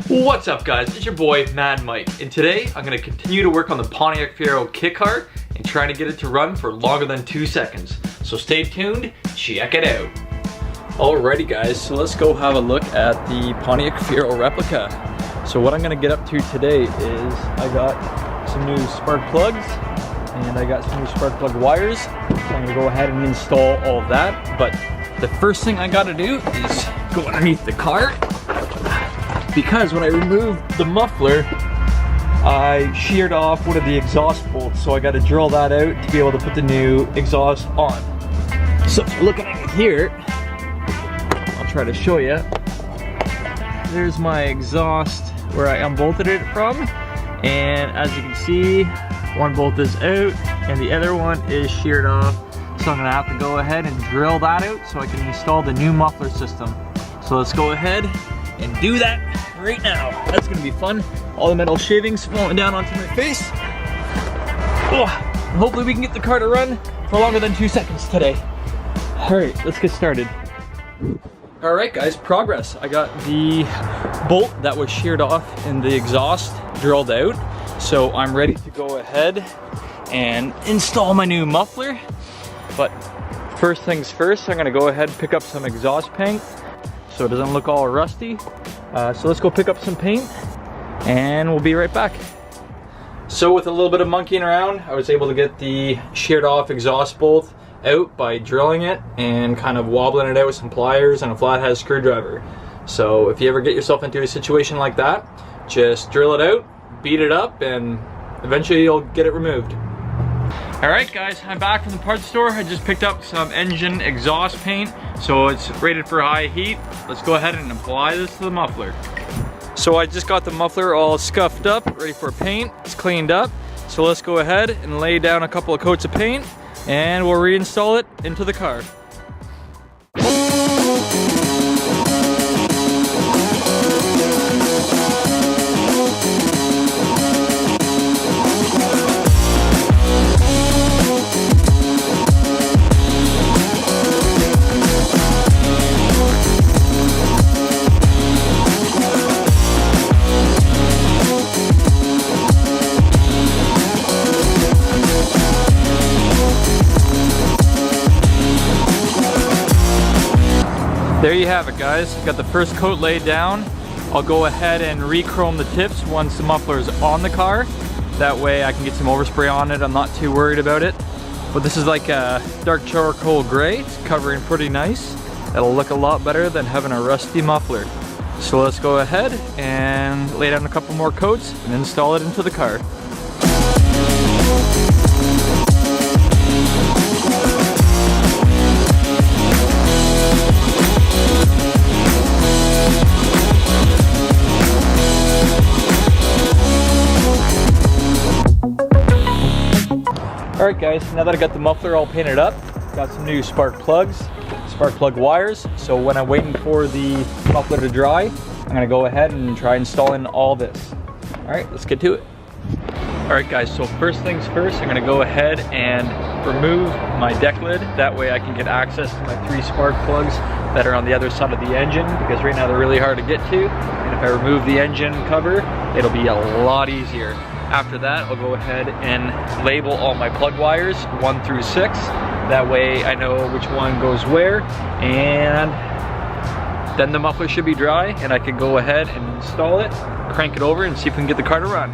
What's up guys, it's your boy Mad Mike, and today I'm going to continue to work on the Pontiac Fiero kit car and trying to get it to run for longer than 2 seconds. So stay tuned, check it out. Alrighty guys, so let's go have a look at the Pontiac Fiero Replica. So what I'm going to get up to today is I got some new spark plugs and I got some new spark plug wires. So I'm going to go ahead and install all of that, but the first thing I got to do is go underneath the car, because when I removed the muffler, I sheared off one of the exhaust bolts, so I got to drill that out to be able to put the new exhaust on. So if you're looking at it here, I'll try to show you. There's my exhaust where I unbolted it from, and as you can see, one bolt is out and the other one is sheared off. So I'm gonna have to go ahead and drill that out so I can install the new muffler system. So let's go ahead and do that right now. That's gonna be fun. All the metal shavings falling down onto my face. Oh, hopefully we can get the car to run for longer than 2 seconds today. All right, let's get started. All right guys, progress. I got the bolt that was sheared off in the exhaust drilled out. So I'm ready to go ahead and install my new muffler. But first things first, I'm gonna go ahead and pick up some exhaust paint so it doesn't look all rusty. So let's go pick up some paint and we'll be right back. So with a little bit of monkeying around, I was able to get the sheared off exhaust bolt out by drilling it and kind of wobbling it out with some pliers and a flathead screwdriver. So if you ever get yourself into a situation like that, just drill it out, beat it up, and eventually you'll get it removed. Alright guys, I'm back from the parts store. I just picked up some engine exhaust paint, so it's rated for high heat. Let's go ahead and apply this to the muffler. So I just got the muffler all scuffed up, ready for paint. It's cleaned up. So let's go ahead and lay down a couple of coats of paint and we'll reinstall it into the car. There you have it guys, got the first coat laid down. I'll go ahead and re-chrome the tips once the muffler is on the car. That way I can get some overspray on it, I'm not too worried about it. But this is like a dark charcoal gray, it's covering pretty nice. It'll look a lot better than having a rusty muffler. So let's go ahead and lay down a couple more coats and install it into the car. Alright guys, now that I got the muffler all painted up, got some new spark plugs, spark plug wires. So when I'm waiting for the muffler to dry, I'm gonna go ahead and try installing all this. Alright, let's get to it. Alright guys, so first things first, I'm gonna go ahead and remove my deck lid. That way I can get access to my 3 spark plugs that are on the other side of the engine, because right now they're really hard to get to. And if I remove the engine cover, it'll be a lot easier. After that, I'll go ahead and label all my plug wires 1 through 6. That way I know which one goes where, and then the muffler should be dry and I can go ahead and install it, crank it over, and see if we can get the car to run.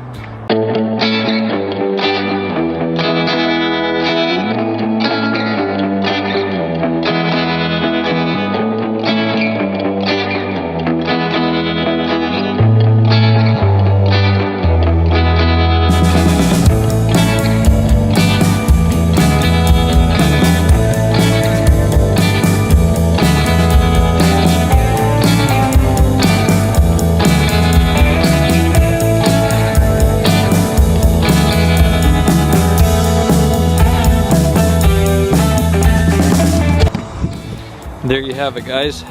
There you have it guys.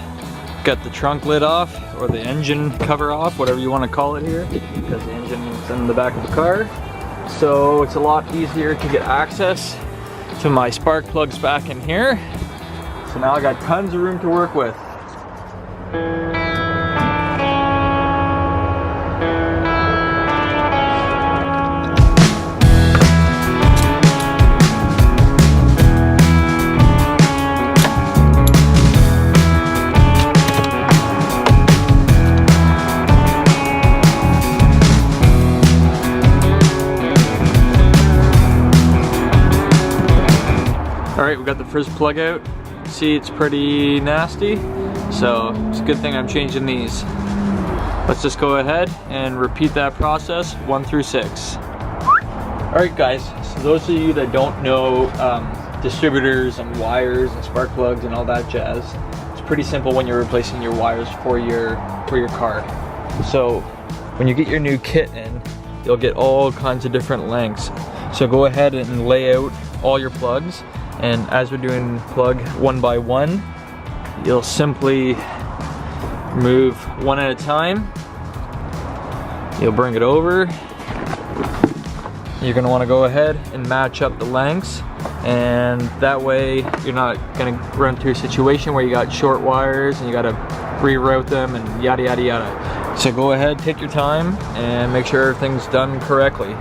Got the trunk lid off, or the engine cover off, whatever you want to call it here, because the engine is in the back of the car. So it's a lot easier to get access to my spark plugs back in here. So now I got tons of room to work with. Alright, we got the first plug out. See, it's pretty nasty, so it's a good thing I'm changing these. Let's just go ahead and repeat that process 1 through 6. Alright guys, so those of you that don't know distributors and wires and spark plugs and all that jazz, it's pretty simple when you're replacing your wires for your car. So when you get your new kit in, you'll get all kinds of different lengths. So go ahead and lay out all your plugs, and as we're doing plug one by one, you'll simply remove one at a time. You'll bring it over. You're gonna wanna go ahead and match up the lengths, and that way you're not gonna run into a situation where you got short wires and you gotta reroute them and yada yada yada. So go ahead, take your time, and make sure everything's done correctly.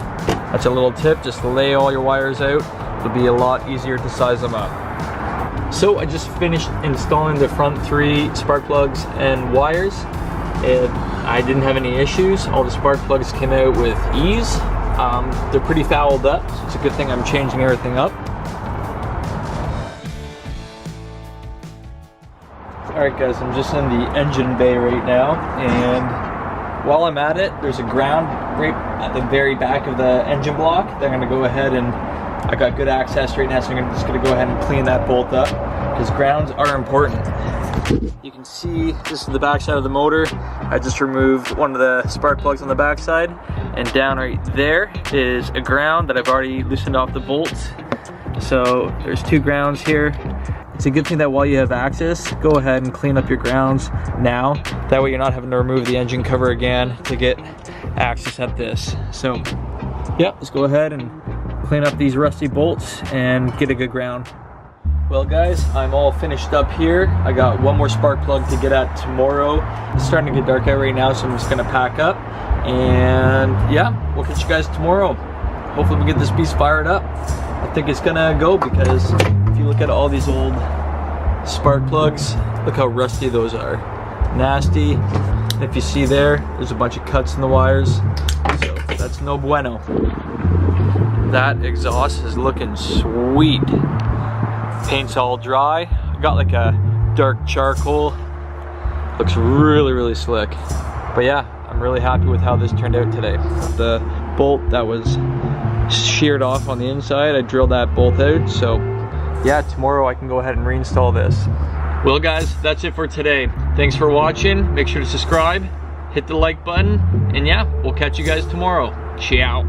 That's a little tip, just lay all your wires out. It'll be a lot easier to size them up. So I just finished installing the front 3 spark plugs and wires. I didn't have any issues. All the spark plugs came out with ease. They're pretty fouled up, so it's a good thing I'm changing everything up. Alright guys, I'm just in the engine bay right now, and while I'm at it, there's a ground right at the very back of the engine block. They're going to go ahead, and I got good access right now, so I'm just going to go ahead and clean that bolt up, because grounds are important. You can see this is the back side of the motor. I just removed one of the spark plugs on the back side, and down right there is a ground that I've already loosened off the bolts. So there's 2 grounds here. It's a good thing that while you have access, go ahead and clean up your grounds now. That way you're not having to remove the engine cover again to get access at this. So yeah, let's go ahead and clean up these rusty bolts and get a good ground. Well guys, I'm all finished up here. I got one more spark plug to get at tomorrow. It's starting to get dark out right now, so I'm just gonna pack up. And yeah, we'll catch you guys tomorrow. Hopefully we get this piece fired up. I think it's gonna go, because if you look at all these old spark plugs, look how rusty those are. Nasty. And if you see there's a bunch of cuts in the wires. So that's no bueno. That exhaust is looking sweet. Paint's all dry. I got like a dark charcoal. Looks really, really slick. But yeah, I'm really happy with how this turned out today. The bolt that was sheared off on the inside, I drilled that bolt out. So yeah, tomorrow I can go ahead and reinstall this. Well guys, that's it for today. Thanks for watching. Make sure to subscribe, hit the like button, and yeah, we'll catch you guys tomorrow. Ciao.